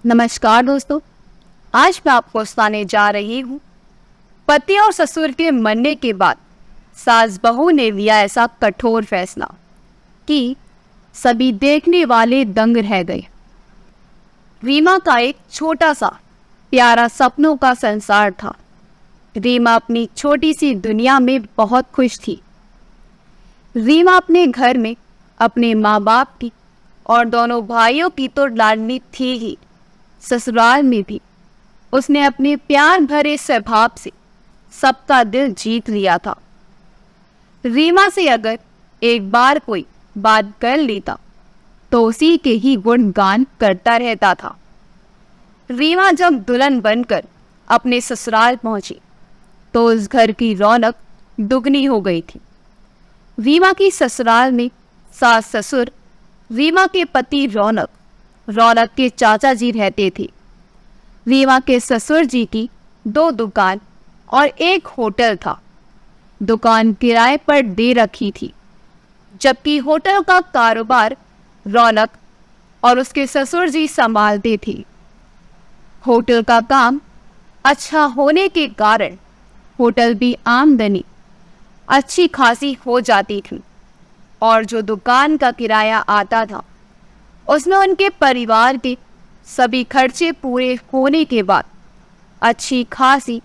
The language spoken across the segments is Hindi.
नमस्कार दोस्तों, आज मैं आपको सुनाने जा रही हूँ। पति और ससुर के मरने के बाद सास बहू ने लिया ऐसा कठोर फैसला कि सभी देखने वाले दंग रह गए। रीमा का एक छोटा सा प्यारा सपनों का संसार था। रीमा अपनी छोटी सी दुनिया में बहुत खुश थी। रीमा अपने घर में अपने माँ बाप की और दोनों भाइयों की तो लाडली थी ही, ससुराल में भी उसने अपने प्यार भरे स्वभाव से सबका दिल जीत लिया था। रीमा से अगर एक बार कोई बात कर लेता तो उसी के ही गुणगान करता रहता था। रीमा जब दुल्हन बनकर अपने ससुराल पहुंची तो उस घर की रौनक दुगनी हो गई थी। रीमा की ससुराल में सास ससुर, रीमा के पति रौनक के चाचा जी रहते थे। रीमा के ससुर जी की 2 दुकान और एक होटल था। दुकान किराए पर दे रखी थी, जबकि होटल का कारोबार रौनक और उसके ससुर जी संभालते थे। होटल का काम अच्छा होने के कारण होटल भी आमदनी अच्छी खासी हो जाती थी, और जो दुकान का किराया आता था उसमें उनके परिवार के सभी खर्चे पूरे होने के बाद अच्छी खासी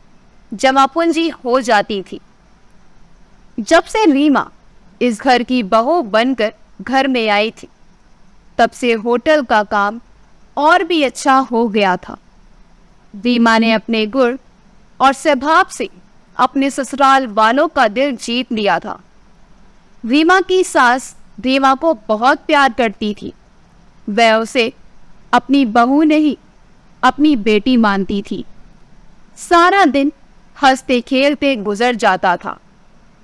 जमा पूंजी हो जाती थी। जब से रीमा इस घर की बहू बनकर घर में आई थी, तब से होटल का काम और भी अच्छा हो गया था। रीमा ने अपने गुण और स्वभाव से अपने ससुराल वालों का दिल जीत लिया था। रीमा की सास रीमा को बहुत प्यार करती थी। वह उसे अपनी बहू नहीं, अपनी बेटी मानती थी। सारा दिन हंसते खेलते गुजर जाता था।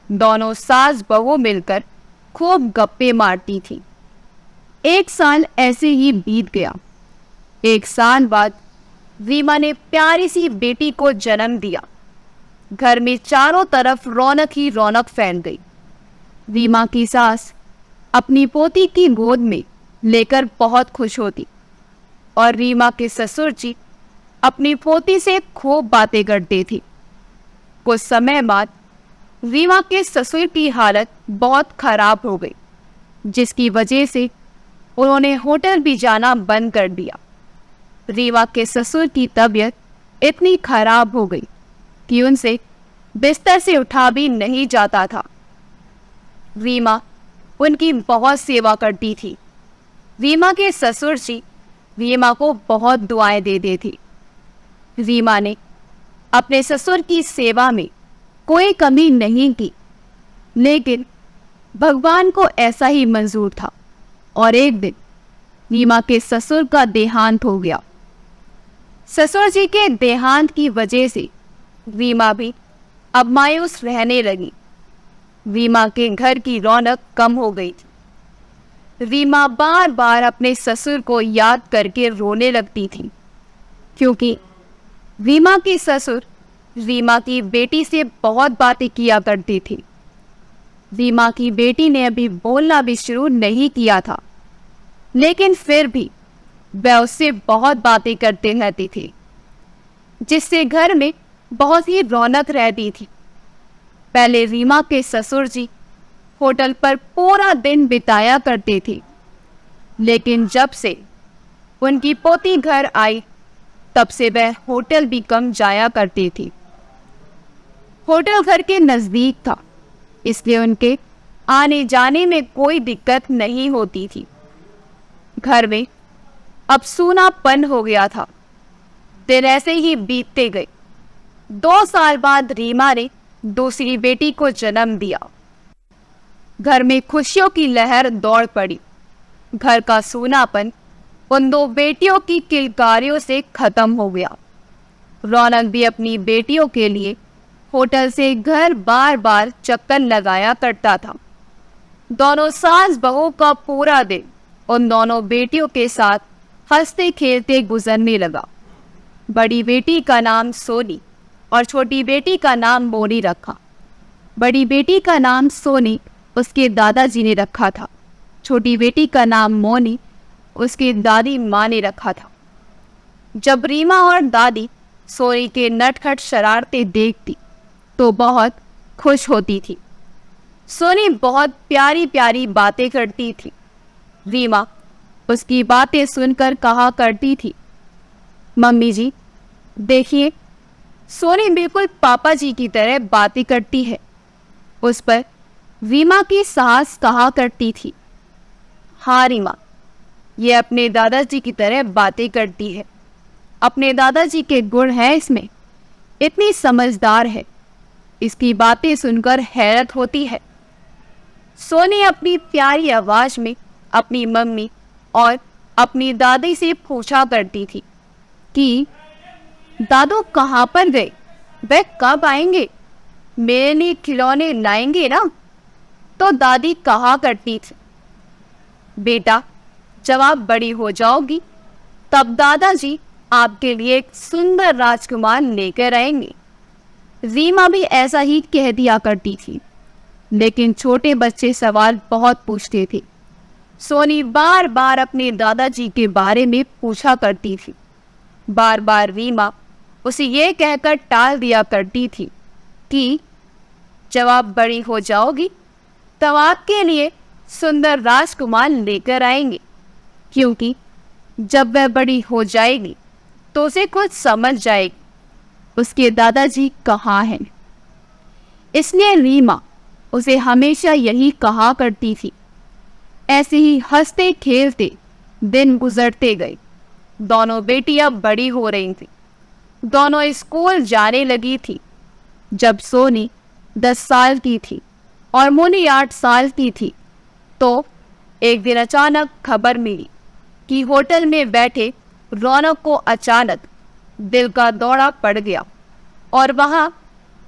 दोनों सास बहू मिलकर खूब गप्पे मारती थी। 1 साल ऐसे ही बीत गया। 1 साल बाद रीमा ने प्यारी सी बेटी को जन्म दिया। घर में चारों तरफ रौनक ही रौनक फैल गई। रीमा की सास अपनी पोती की गोद में लेकर बहुत खुश होती, और रीमा के ससुर जी अपनी पोती से खूब बातें करते थे। कुछ समय बाद रीमा के ससुर की हालत बहुत खराब हो गई, जिसकी वजह से उन्होंने होटल भी जाना बंद कर दिया। रीमा के ससुर की तबीयत इतनी खराब हो गई कि उनसे बिस्तर से उठा भी नहीं जाता था। रीमा उनकी बहुत सेवा करती थी। रीमा के ससुर जी रीमा को बहुत दुआएं देते थे। रीमा ने अपने ससुर की सेवा में कोई कमी नहीं की, लेकिन भगवान को ऐसा ही मंजूर था, और एक दिन रीमा के ससुर का देहांत हो गया। ससुर जी के देहांत की वजह से रीमा भी अब मायूस रहने लगी। रीमा के घर की रौनक कम हो गई थी। रीमा बार बार अपने ससुर को याद करके रोने लगती थी, क्योंकि रीमा के ससुर रीमा की बेटी से बहुत बातें किया करती थी। रीमा की बेटी ने अभी बोलना भी शुरू नहीं किया था, लेकिन फिर भी वह उससे बहुत बातें करते रहती थी, जिससे घर में बहुत ही रौनक रहती थी। पहले रीमा के ससुर जी होटल पर पूरा दिन बिताया करते थे, लेकिन जब से उनकी पोती घर आई, तब से वह होटल भी कम जाया करती थी। होटल घर के नज़दीक था, इसलिए उनके आने जाने में कोई दिक्कत नहीं होती थी। घर में अब सूनापन हो गया था। दिन ऐसे ही बीतते गए। 2 साल बाद रीमा ने दूसरी बेटी को जन्म दिया। घर में खुशियों की लहर दौड़ पड़ी। घर का सूनापन उन 2 बेटियों की किलकारियों से खत्म हो गया। रौनक भी अपनी बेटियों के लिए होटल से घर बार बार चक्कर लगाया करता था। दोनों सास बहू का पूरा दिन उन दोनों बेटियों के साथ हंसते खेलते गुजरने लगा। बड़ी बेटी का नाम सोनी और छोटी बेटी का नाम मोनी रखा। बड़ी बेटी का नाम सोनी उसके दादाजी ने रखा था। छोटी बेटी का नाम मोनी उसकी दादी माँ ने रखा था। जब रीमा और दादी सोनी के नटखट शरारतें देखती तो बहुत खुश होती थी। सोनी बहुत प्यारी प्यारी बातें करती थी। रीमा उसकी बातें सुनकर कहा करती थी, मम्मी जी देखिए, सोनी बिल्कुल पापा जी की तरह बातें करती है। उस पर रीमा की सास कहा करती थी, हाँ रीमा, ये अपने दादाजी की तरह बातें करती है। अपने दादाजी के गुण हैं इसमें, इतनी समझदार है। इसकी बातें सुनकर हैरत होती है। सोनी अपनी प्यारी आवाज में अपनी मम्मी और अपनी दादी से पूछा करती थी कि दादू कहाँ पर गए, वे कब आएंगे, मेरे लिए खिलौने लाएंगे ना? तो दादी कहा करती थी, बेटा जब आप बड़ी हो जाओगी तब दादाजी आपके लिए एक सुंदर राजकुमार लेकर आएंगे। रीमा भी ऐसा ही कह दिया करती थी, लेकिन छोटे बच्चे सवाल बहुत पूछते थे। सोनी बार बार अपने दादाजी के बारे में पूछा करती थी। बार बार रीमा उसे ये कहकर टाल दिया करती थी कि जब आप बड़ी हो जाओगी तब आपके लिए सुंदर राजकुमार लेकर आएंगे, क्योंकि जब वह बड़ी हो जाएगी तो उसे कुछ समझ जाएगी उसके दादाजी कहाँ हैं। इसलिए रीमा उसे हमेशा यही कहा करती थी। ऐसे ही हंसते खेलते दिन गुजरते गए। दोनों बेटियां बड़ी हो रही थी, दोनों स्कूल जाने लगी थी। जब सोनी 10 साल की थी और मोनी 8 साल की थी तो एक दिन अचानक खबर मिली कि होटल में बैठे रौनक को अचानक दिल का दौरा पड़ गया और वहां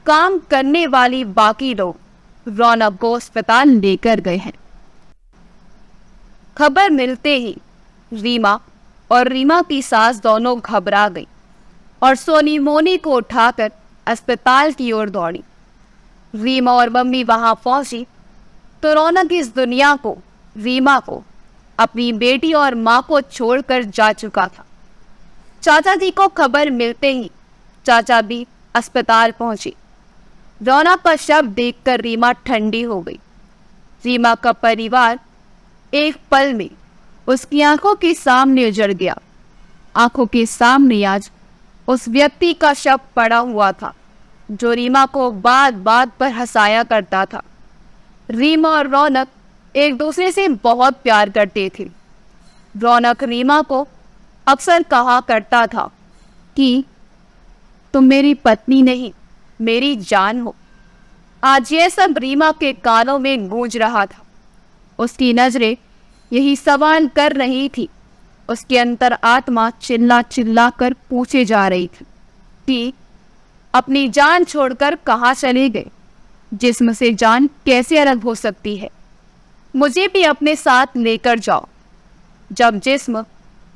काम करने वाली बाकी लोग रौनक को अस्पताल लेकर गए हैं। खबर मिलते ही रीमा और रीमा की सास दोनों घबरा गई और सोनी मोनी को उठाकर अस्पताल की ओर दौड़ी। रीमा और मम्मी वहां पहुंची तो रौनक इस दुनिया को, रीमा को, अपनी बेटी और माँ को छोड़कर जा चुका था। चाचा जी को खबर मिलते ही चाचा भी अस्पताल पहुंची। रौनक का शव देखकर रीमा ठंडी हो गई। रीमा का परिवार एक पल में उसकी आंखों के सामने उजड़ गया। आंखों के सामने आज उस व्यक्ति का शव पड़ा हुआ था जो रीमा को बात बात पर हंसाया करता था। रीमा और रौनक एक दूसरे से बहुत प्यार करते थे। रौनक रीमा को अक्सर कहा करता था कि तुम मेरी पत्नी नहीं, मेरी जान हो। आज ये सब रीमा के कानों में गूंज रहा था। उसकी नजरें यही सवाल कर रही थी। उसके अंतर आत्मा चिल्ला चिल्ला कर पूछे जा रही थी कि अपनी जान छोड़कर कहाँ चले गए। जिस्म से जान कैसे अलग हो सकती है? मुझे भी अपने साथ लेकर जाओ। जब जिस्म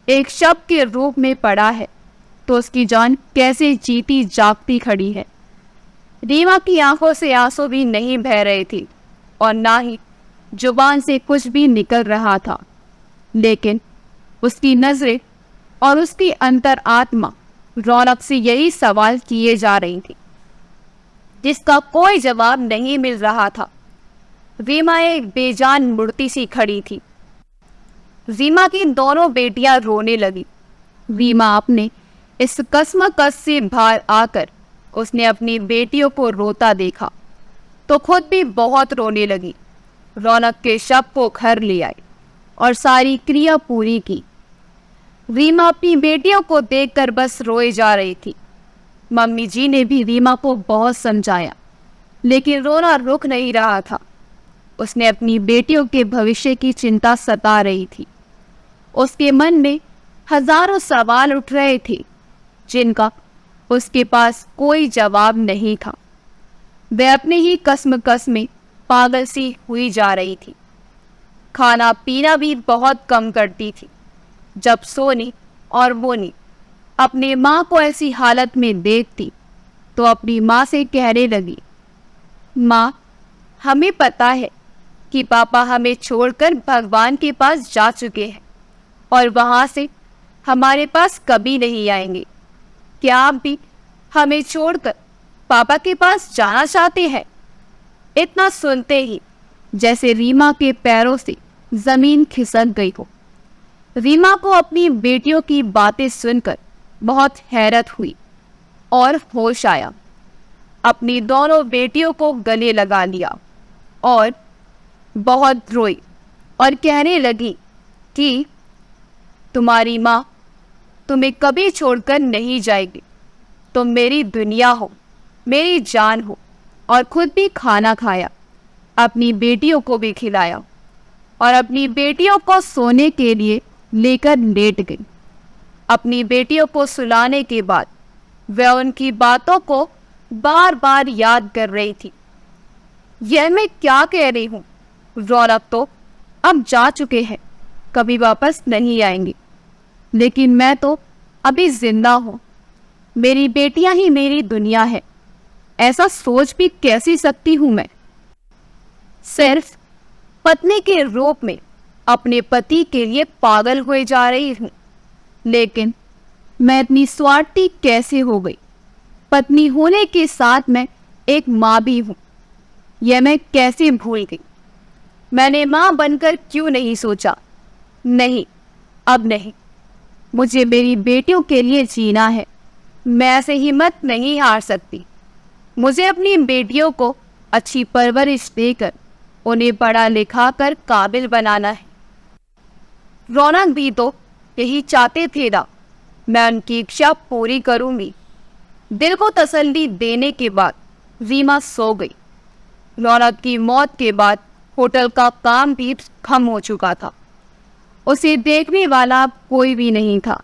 एक शव के रूप में पड़ा है तो उसकी जान कैसे जीती जागती खड़ी है। रीमा की आंखों से आंसू भी नहीं बह रहे थे और ना ही जुबान से कुछ भी निकल रहा था, लेकिन उसकी नजरें और उसकी अंतर आत्मा रौनक से यही सवाल किए जा रही थी जिसका कोई जवाब नहीं मिल रहा था। रीमा एक बेजान मूर्ति सी खड़ी थी। रीमा की दोनों बेटियां रोने लगी। रीमा अपने इस कसमकस से बाहर आकर उसने अपनी बेटियों को रोता देखा तो खुद भी बहुत रोने लगी। रौनक के शव को घर ले आई और सारी क्रिया पूरी की। रीमा अपनी बेटियों को देखकर बस रोए जा रही थी। मम्मी जी ने भी रीमा को बहुत समझाया, लेकिन रोना रुक नहीं रहा था। उसने अपनी बेटियों के भविष्य की चिंता सता रही थी। उसके मन में हजारों सवाल उठ रहे थे जिनका उसके पास कोई जवाब नहीं था। वह अपने ही कसमकस में पागल सी हुई जा रही थी। खाना पीना भी बहुत कम करती थी। जब सोनी और मोनी अपनी माँ को ऐसी हालत में देखती तो अपनी माँ से कहने लगी, माँ, हमें पता है कि पापा हमें छोड़कर भगवान के पास जा चुके हैं और वहाँ से हमारे पास कभी नहीं आएंगे। क्या आप भी हमें छोड़कर पापा के पास जाना चाहते हैं? इतना सुनते ही जैसे रीमा के पैरों से जमीन खिसक गई हो। रीमा को अपनी बेटियों की बातें सुनकर बहुत हैरत हुई और होश आया। अपनी दोनों बेटियों को गले लगा लिया और बहुत रोई और कहने लगी कि तुम्हारी माँ तुम्हें कभी छोड़कर नहीं जाएगी। तुम मेरी दुनिया हो, मेरी जान हो। और खुद भी खाना खाया, अपनी बेटियों को भी खिलाया और अपनी बेटियों को सोने के लिए लेकर लेट गई। अपनी बेटियों को सुलाने के बाद वह उनकी बातों को बार बार याद कर रही थी। यह मैं क्या कह रही हूँ? रौनक तो अब जा चुके हैं, कभी वापस नहीं आएंगे, लेकिन मैं तो अभी जिंदा हूँ। मेरी बेटियां ही मेरी दुनिया है। ऐसा सोच भी कैसे सकती हूँ मैं? सिर्फ पत्नी के रूप में अपने पति के लिए पागल हुए जा रही हूँ। लेकिन मैं इतनी स्वार्थी कैसे हो गई? पत्नी होने के साथ मैं एक माँ भी हूँ। यह मैं कैसे भूल गई? मैंने माँ बनकर क्यों नहीं सोचा? नहीं, अब नहीं। मुझे मेरी बेटियों के लिए जीना है। मैं ऐसे हिम्मत नहीं हार सकती। मुझे अपनी बेटियों को अच्छी परवरिश देकर उन्हें पढ़ा लिखा कर काबिल बनाना है। रौनक भी तो यही चाहते थे ना। मैं उनकी इच्छा पूरी करूंगी। दिल को तसल्ली देने के बाद रीमा सो गई। रौनक की मौत के बाद होटल का काम भी खत्म हो चुका था। उसे देखने वाला कोई भी नहीं था।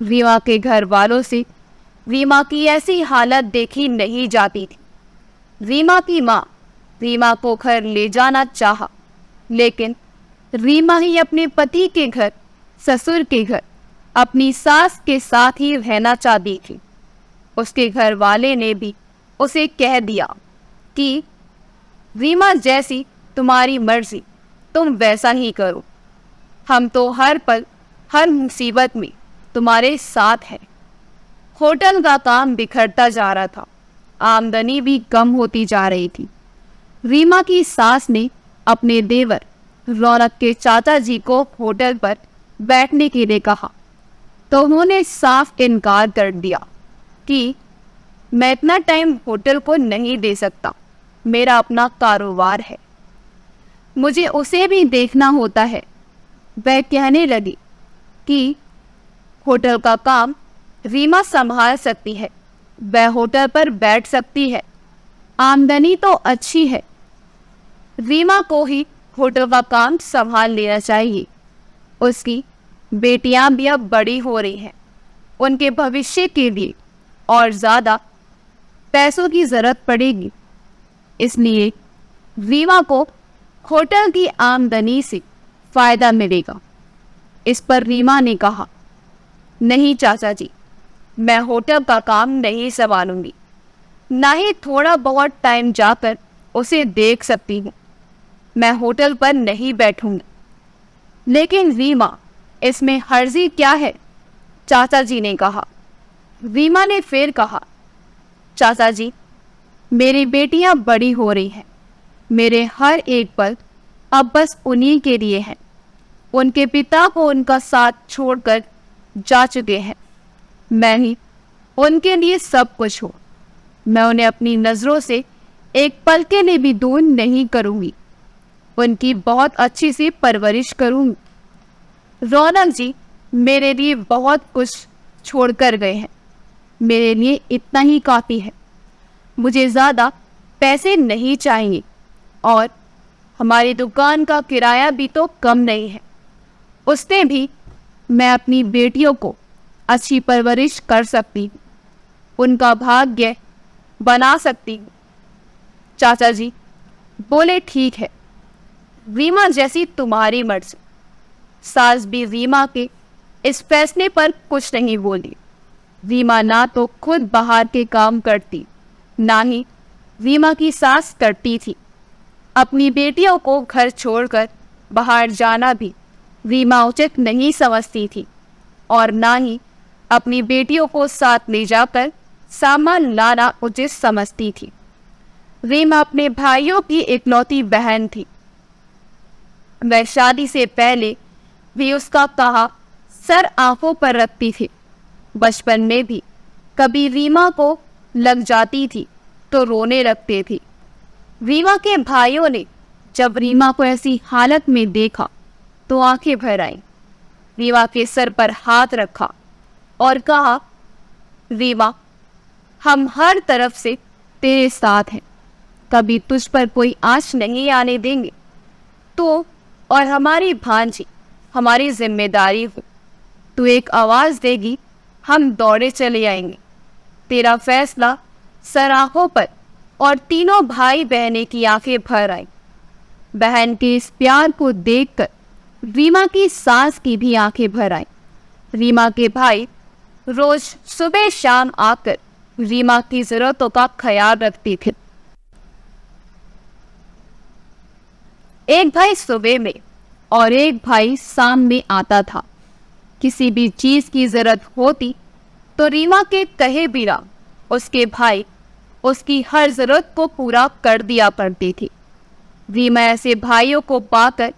रीमा के घर वालों से रीमा की ऐसी हालत देखी नहीं जाती थी। रीमा की माँ रीमा को घर ले जाना चाहा, लेकिन रीमा ही अपने पति के घर, ससुर के घर, अपनी सास के साथ ही रहना चाहती थी। उसके घर वाले ने भी उसे कह दिया कि रीमा जैसी तुम्हारी मर्जी, तुम वैसा ही करो। हम तो हर पल हर मुसीबत में तुम्हारे साथ हैं। होटल का काम बिखरता जा रहा था। आमदनी भी कम होती जा रही थी। रीमा की सास ने अपने देवर रौनक के चाचा जी को होटल पर बैठने के लिए कहा, तो उन्होंने साफ इनकार कर दिया कि मैं इतना टाइम होटल को नहीं दे सकता, मेरा अपना कारोबार है, मुझे उसे भी देखना होता है। वह कहने लगी कि होटल का काम रीमा संभाल सकती है, वह होटल पर बैठ सकती है, आमदनी तो अच्छी है। रीमा को ही होटल का काम संभाल लेना चाहिए। उसकी बेटियां भी अब बड़ी हो रही हैं। उनके भविष्य के लिए और ज़्यादा पैसों की ज़रूरत पड़ेगी, इसलिए रीमा को होटल की आमदनी से फ़ायदा मिलेगा। इस पर रीमा ने कहा, नहीं चाचा जी, मैं होटल का काम नहीं संभालूंगी, ना ही थोड़ा बहुत टाइम जाकर उसे देख सकती हूँ। मैं होटल पर नहीं बैठूंगी। लेकिन रीमा, इसमें हर्जी क्या है? चाचा जी ने कहा। रीमा ने फिर कहा, चाचा जी, मेरी बेटियां बड़ी हो रही हैं। मेरे हर एक पल अब बस उन्हीं के लिए है। उनके पिता को उनका साथ छोड़कर जा चुके हैं। मैं ही उनके लिए सब कुछ हूँ। मैं उन्हें अपनी नज़रों से एक पल के लिए भी दूर नहीं करूँगी। उनकी बहुत अच्छी सी परवरिश करूँगी। रौनक जी मेरे लिए बहुत कुछ छोड़ कर गए हैं। मेरे लिए इतना ही काफ़ी है। मुझे ज़्यादा पैसे नहीं चाहिए और हमारी दुकान का किराया भी तो कम नहीं है। उसने भी मैं अपनी बेटियों को अच्छी परवरिश कर सकती हूँ, उनका भाग्य बना सकती हूँ। चाचा जी बोले, ठीक है, रीमा जैसी तुम्हारी मर्जी। सास भी रीमा के इस फैसले पर कुछ नहीं बोली। रीमा ना तो खुद बाहर के काम करती, ना ही रीमा की सास करती थी। अपनी बेटियों को घर छोड़कर बाहर जाना भी रीमा उचित नहीं समझती थी और ना ही अपनी बेटियों को साथ ले जाकर सामान लाना उचित समझती थी। रीमा अपने भाइयों की इकलौती बहन थी। वह शादी से पहले भी उसका कहा सर आंखों पर रखती थी। बचपन में भी कभी रीमा को लग जाती थी तो रोने लगते थे। रीमा के भाइयों ने जब रीमा को ऐसी हालत में देखा तो आंखें भर आईं। रीमा के सर पर हाथ रखा और कहा, रीमा, हम हर तरफ से तेरे साथ हैं, कभी तुझ पर कोई आँच नहीं आने देंगे। तो और हमारी भांजी हमारी जिम्मेदारी हो। तू एक आवाज़ देगी, हम दौड़े चले आएंगे। तेरा फैसला सर आंखों पर और तीनों भाई बहनें की आंखें भर आईं। बहन के इस प्यार को देखकर रीमा की सास की भी आंखें भर आईं। रीमा के भाई रोज सुबह शाम आकर रीमा की जरूरतों का ख्याल रखते थे। एक भाई सुबह में और एक भाई शाम में आता था। किसी भी चीज की जरूरत होती तो रीमा के कहे बिना उसके भाई उसकी हर जरूरत को पूरा कर दिया करती थी। रीमा ऐसे भाइयों को पाकर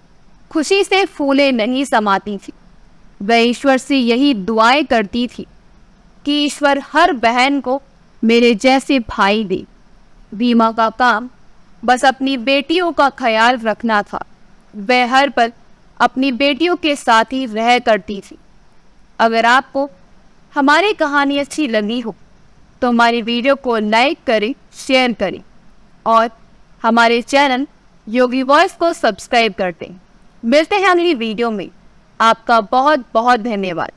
खुशी से फूले नहीं समाती थी। वह ईश्वर से यही दुआएं करती थी कि ईश्वर हर बहन को मेरे जैसे भाई दे। रीमा का काम बस अपनी बेटियों का ख्याल रखना था। वह हर पल अपनी बेटियों के साथ ही रह करती थी। अगर आपको हमारी कहानी अच्छी लगी हो तो हमारी वीडियो को लाइक करें, शेयर करें और हमारे चैनल योगी वॉइस को सब्सक्राइब कर दें। मिलते हैं अगली वीडियो में। आपका बहुत बहुत धन्यवाद।